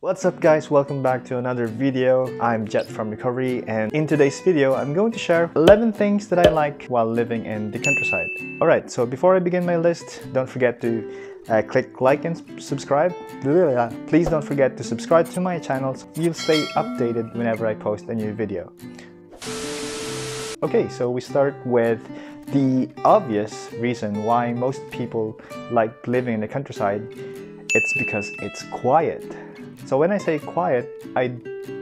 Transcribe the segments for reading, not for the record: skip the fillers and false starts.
What's up guys, welcome back to another video. I'm Jet from Recovery, and in today's video I'm going to share 11 things that I like while living in the countryside. Alright, so before I begin my list, don't forget to click like and subscribe. Please don't forget to subscribe to my channel so you'll stay updated whenever I post a new video. Okay, so we start with the obvious reason why most people like living in the countryside. It's because it's quiet. So when I say quiet, I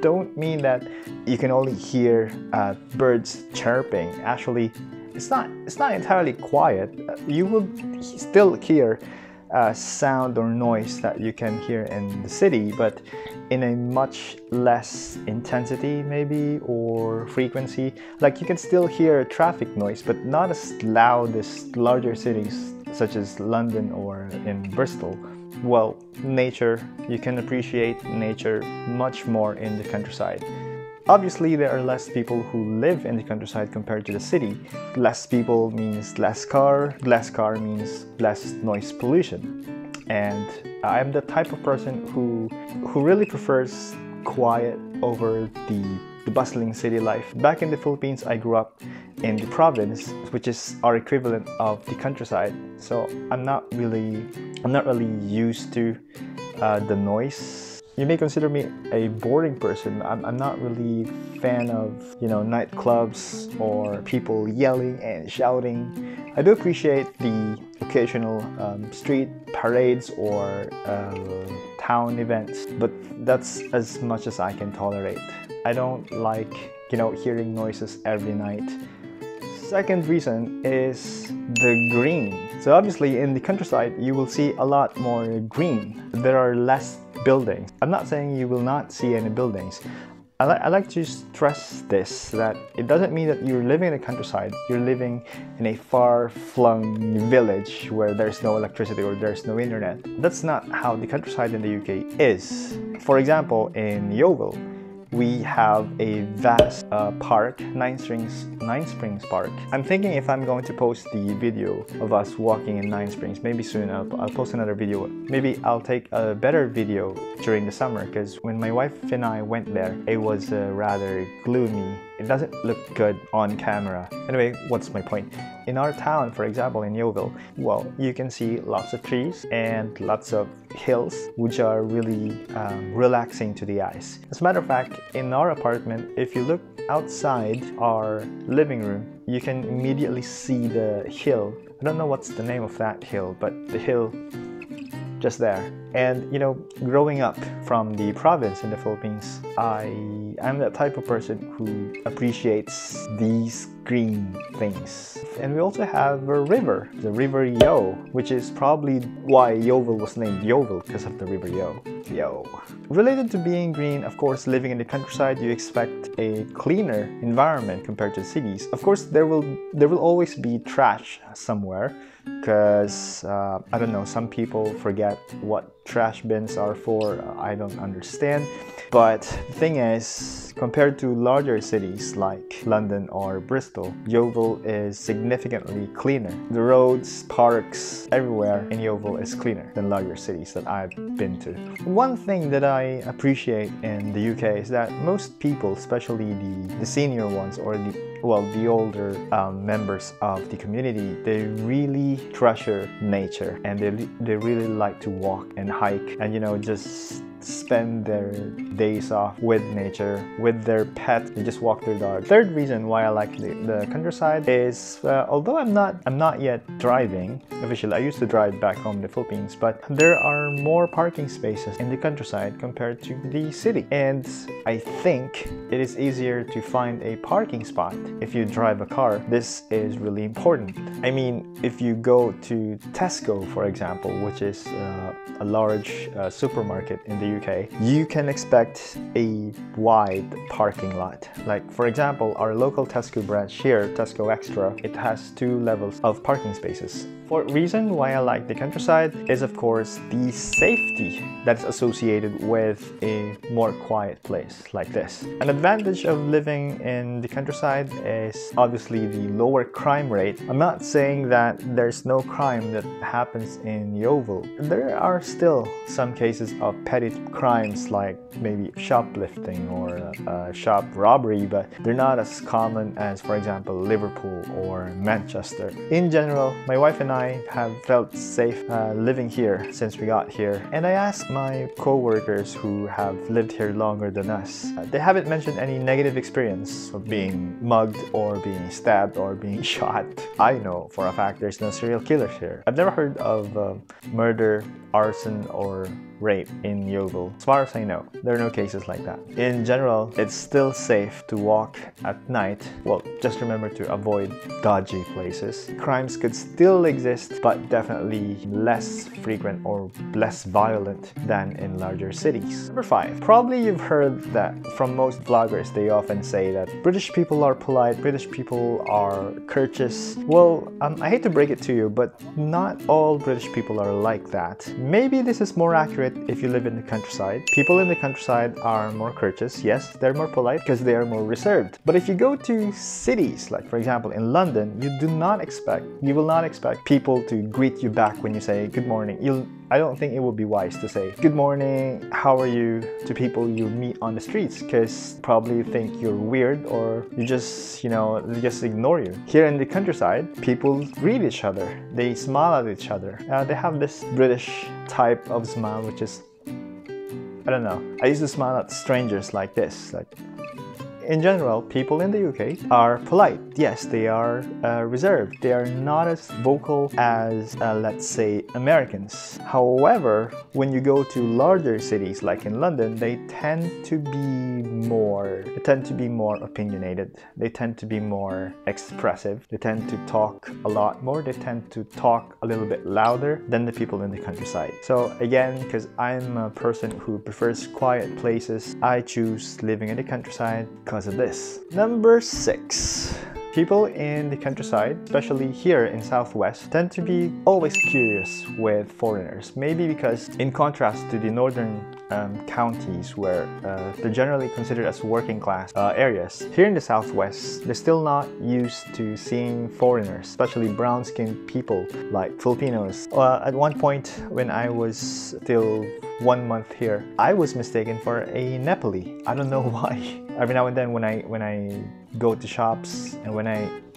don't mean that you can only hear birds chirping. Actually, it's not entirely quiet. You will still hear sound or noise that you can hear in the city, but in a much less intensity maybe, or frequency. Like you can still hear traffic noise, but not as loud as larger cities such as London or in Bristol. Well, nature, you can appreciate nature much more in the countryside. Obviously, there are less people who live in the countryside compared to the city. Less people means less car means less noise pollution. And I'm the type of person who really prefers quiet over the bustling city life. Back in the Philippines, I grew up in the province, which is our equivalent of the countryside. So I'm not really used to the noise. You may consider me a boring person. I'm not really fan of, nightclubs or people yelling and shouting. I do appreciate the occasional street parades or town events, but that's as much as I can tolerate. I don't like, hearing noises every night. Second reason is the green. So obviously in the countryside, you will see a lot more green. There are less buildings. I'm not saying you will not see any buildings. I like to stress this, that it doesn't mean that you're living in the countryside, you're living in a far-flung village where there's no electricity or there's no internet. That's not how the countryside in the UK is. For example, in Yeovil, we have a vast park, Nine Springs Park. I'm thinking if I'm going to post the video of us walking in Nine Springs, maybe soon I'll post another video. Maybe I'll take a better video during the summer, because when my wife and I went there, it was rather gloomy. It doesn't look good on camera. Anyway, what's my point? In our town, for example, in Yeovil, well, you can see lots of trees and lots of hills, which are really relaxing to the eyes. As a matter of fact, in our apartment, if you look outside our living room, you can immediately see the hill. I don't know what's the name of that hill, but the hill just there. And growing up from the province in the Philippines, I'm the type of person who appreciates these green things. And we also have a river, the River Yo, which is probably why Yeovil was named Yeovil, because of the River Yo. Related to being green, of course, living in the countryside, you expect a cleaner environment compared to cities. Of course, there will always be trash somewhere, because I don't know, some people forget what trash bins are for. I don't understand. But the thing is, compared to larger cities like London or Bristol, Yeovil is significantly cleaner. The roads, parks, everywhere in Yeovil is cleaner than larger cities that I've been to. One thing that I appreciate in the UK is that most people, especially the senior ones or the older members of the community, they really treasure nature, and they really like to walk and hike and just spend their days off with nature, with their pet. They just walk their dog. Third reason why I like the countryside is, although I'm not yet driving officially. I used to drive back home in the Philippines, but there are more parking spaces in the countryside compared to the city. And I think it is easier to find a parking spot if you drive a car. This is really important. I mean, if you go to Tesco, for example, which is a large supermarket in the UK, you can expect a wide parking lot. Like, for example, our local Tesco branch here, Tesco Extra, it has 2 levels of parking spaces. For reason why I like the countryside is of course the safety that's associated with a more quiet place like this. An advantage of living in the countryside is obviously the lower crime rate. I'm not saying that there's no crime that happens in Yeovil. There are still some cases of petty crimes like maybe shoplifting or shop robbery, but they're not as common as, for example, Liverpool or Manchester. In general, my wife and I have felt safe living here since we got here, and I asked my co-workers who have lived here longer than us. They haven't mentioned any negative experience of being mugged or being stabbed or being shot. I know for a fact there's no serial killers here. I've never heard of murder, arson, or rape in Yeovil. As far as I know, there are no cases like that. In general, it's still safe to walk at night. Well, just remember to avoid dodgy places. Crimes could still exist, but definitely less frequent or less violent than in larger cities. Number 5. Probably you've heard that from most vloggers, they often say that British people are polite, British people are courteous. Well, I hate to break it to you, but not all British people are like that. Maybe this is more accurate if you live in the countryside. People in the countryside are more courteous. Yes, they're more polite because they are more reserved. But if you go to cities, like for example in London, you will not expect people to greet you back when you say good morning. I don't think it would be wise to say good morning, how are you to people you meet on the streets, because probably think you're weird or you just, they just ignore you. Here in the countryside, people greet each other. They smile at each other. They have this British type of smile, which is, I don't know. I used to smile at strangers like this, in general, people in the UK are polite. Yes, they are reserved. They are not as vocal as, let's say, Americans. However, when you go to larger cities like in London, they tend to be more opinionated. They tend to be more expressive. They tend to talk a lot more. They tend to talk a little bit louder than the people in the countryside. So again, because I'm a person who prefers quiet places, I choose living in the countryside because of this. Number 6. People in the countryside, especially here in Southwest, tend to be always curious with foreigners. Maybe because in contrast to the northern counties where they're generally considered as working class areas, here in the Southwest, they're still not used to seeing foreigners, especially brown-skinned people like Filipinos. At one point when I was still 1 month here, I was mistaken for a Nepali. I don't know why. Every now and then when I go to shops and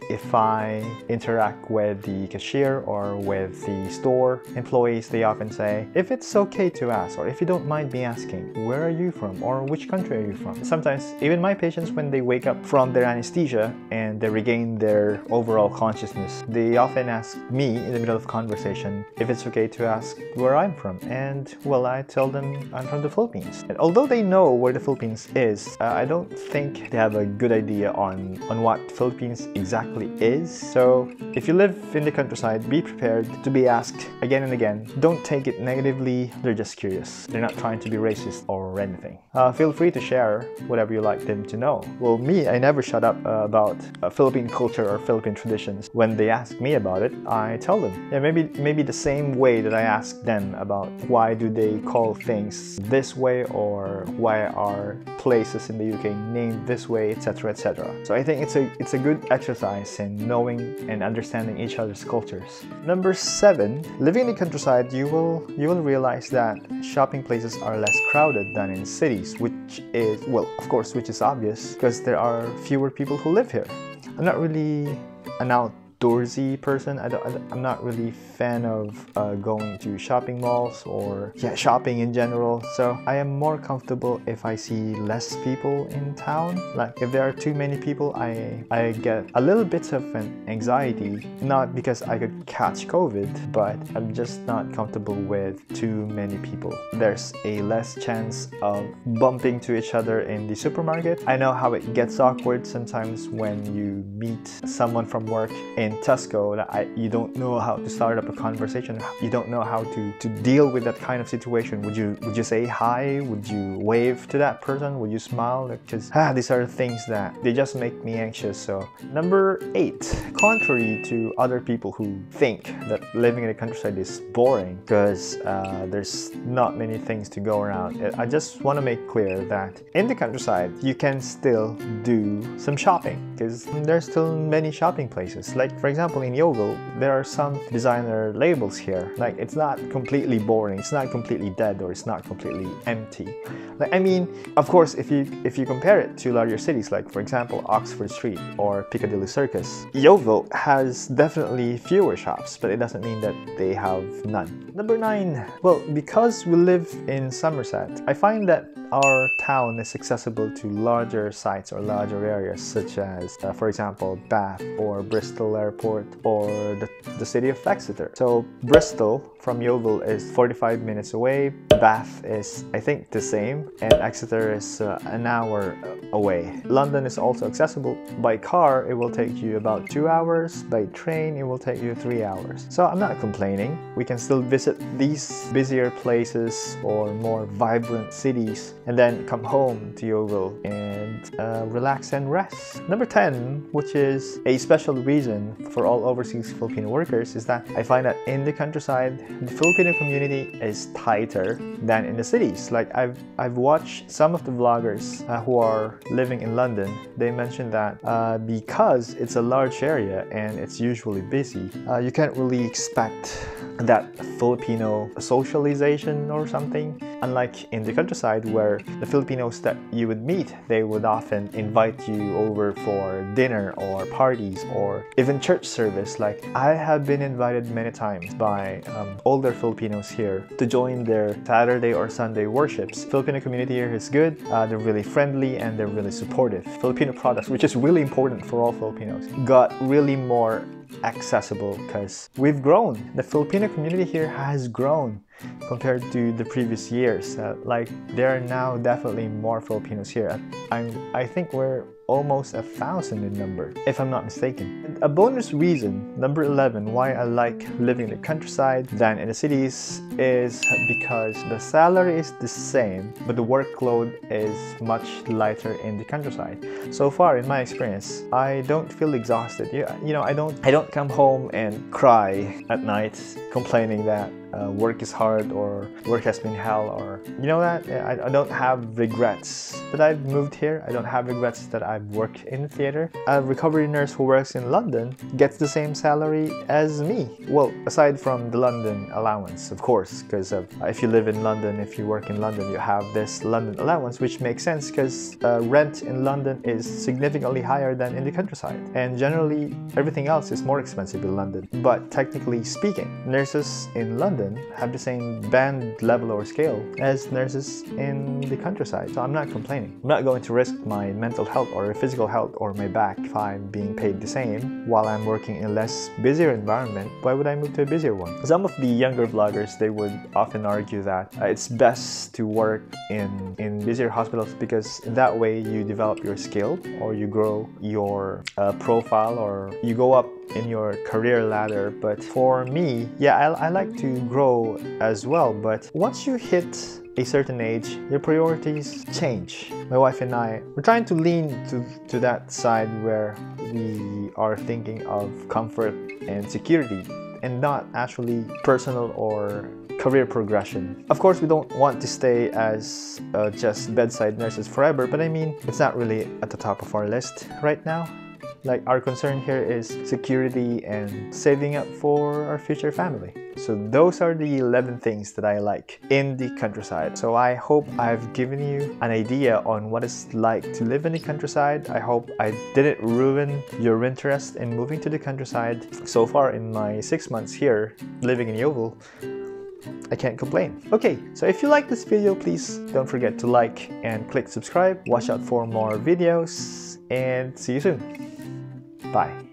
if I interact with the cashier or with the store employees, they often say, if it's okay to ask, or if you don't mind me asking, where are you from or which country are you from? Sometimes even my patients, when they wake up from their anesthesia and they regain their overall consciousness, they often ask me in the middle of conversation if it's okay to ask where I'm from. And well, I tell them I'm from the Philippines. And although they know where the Philippines is, I don't think they have a good idea on what Philippines exactly is. So if you live in the countryside, be prepared to be asked again and again. Don't take it negatively. They're just curious. They're not trying to be racist or anything. Feel free to share whatever you like them to know. Well, me, I never shut up about Philippine culture or Philippine traditions. When they ask me about it, I tell them. Yeah, maybe the same way that I ask them about why do they call things this way or why are places in the UK named this way, etc., etc. So I think it's a good exercise in knowing and understanding each other's cultures. Number 7, living in the countryside, you will realize that shopping places are less crowded than in cities, which is, well, of course, which is obvious because there are fewer people who live here. I'm not really an outdoorsy person. I'm not really fan of going to shopping malls or shopping in general. So I am more comfortable if I see less people in town. Like if there are too many people, I get a little bit of an anxiety, not because I could catch COVID, but I'm just not comfortable with too many people. There's a less chance of bumping to each other in the supermarket. I know how it gets awkward sometimes when you meet someone from work in in Tesco that you don't know how to start up a conversation, you don't know how to deal with that kind of situation. Would you say hi? Would you wave to that person? Would you smile? Because these are things that they just make me anxious. So number 8, contrary to other people who think that living in the countryside is boring because there's not many things to go around, I just want to make clear that in the countryside you can still do some shopping because there's still many shopping places. Like for example in Yeovil, there are some designer labels here. Like it's not completely boring, it's not completely dead, or it's not completely empty. Like, I mean, of course, if you compare it to larger cities, like for example Oxford Street or Piccadilly Circus, Yeovil has definitely fewer shops, but it doesn't mean that they have none. Number 9, well, because we live in Somerset, I find that our town is accessible to larger sites or larger areas such as, for example, Bath or Bristol Airport or the city of Exeter. So Bristol from Yeovil is 45 minutes away, Bath is I think the same, and Exeter is an hour away. London is also accessible. By car it will take you about 2 hours, by train it will take you 3 hours. So I'm not complaining. We can still visit these busier places or more vibrant cities and then come home to Yeovil and relax and rest. Number 10, which is a special reason for all overseas Filipino workers, is that I find that in the countryside, the Filipino community is tighter than in the cities. Like I've watched some of the vloggers who are living in London. They mentioned that because it's a large area and it's usually busy, you can't really expect that Filipino socialization or something. Unlike in the countryside where the Filipinos that you would meet, they would often invite you over for dinner or parties or even church service. Like I have been invited many times by older Filipinos here to join their Saturday or Sunday worships. Filipino community here is good. They're really friendly and they're really supportive. Filipino products, which is really important for all Filipinos, got really more accessible because we've grown. The Filipino community here has grown compared to the previous years. Like there are now definitely more Filipinos here. I think we're almost 1,000 in number, if I'm not mistaken. A bonus reason, number 11, why I like living in the countryside than in the cities is because the salary is the same, but the workload is much lighter in the countryside. So far, in my experience, I don't feel exhausted. You know, I don't come home and cry at night complaining that work is hard or work has been hell, or you know that I don't have regrets that I've moved here. I don't have regrets that I've worked in the theater. A recovery nurse who works in London gets the same salary as me. Well, aside from the London allowance, of course, because if you live in London, if you work in London, you have this London allowance, which makes sense because rent in London is significantly higher than in the countryside, and generally everything else is more expensive in London. But technically speaking, nurses in London have the same band level or scale as nurses in the countryside. So I'm not complaining. I'm not going to risk my mental health or physical health or my back if I'm being paid the same while I'm working in a less busier environment. Why would I move to a busier one? Some of the younger vloggers, they would often argue that it's best to work in busier hospitals because that way you develop your skill or you grow your profile or you go up in your career ladder. But for me, yeah, I like to grow as well, but once you hit a certain age, your priorities change. My wife and I, we're trying to lean to that side where we are thinking of comfort and security and not actually personal or career progression. Of course, we don't want to stay as just bedside nurses forever, but I mean, it's not really at the top of our list right now. Like, our concern here is security and saving up for our future family. So those are the 11 things that I like in the countryside. So I hope I've given you an idea on what it's like to live in the countryside. I hope I didn't ruin your interest in moving to the countryside. So far in my 6 months here living in Yeovil, I can't complain. Okay, so if you like this video, please don't forget to like and click subscribe. Watch out for more videos and see you soon. Bye.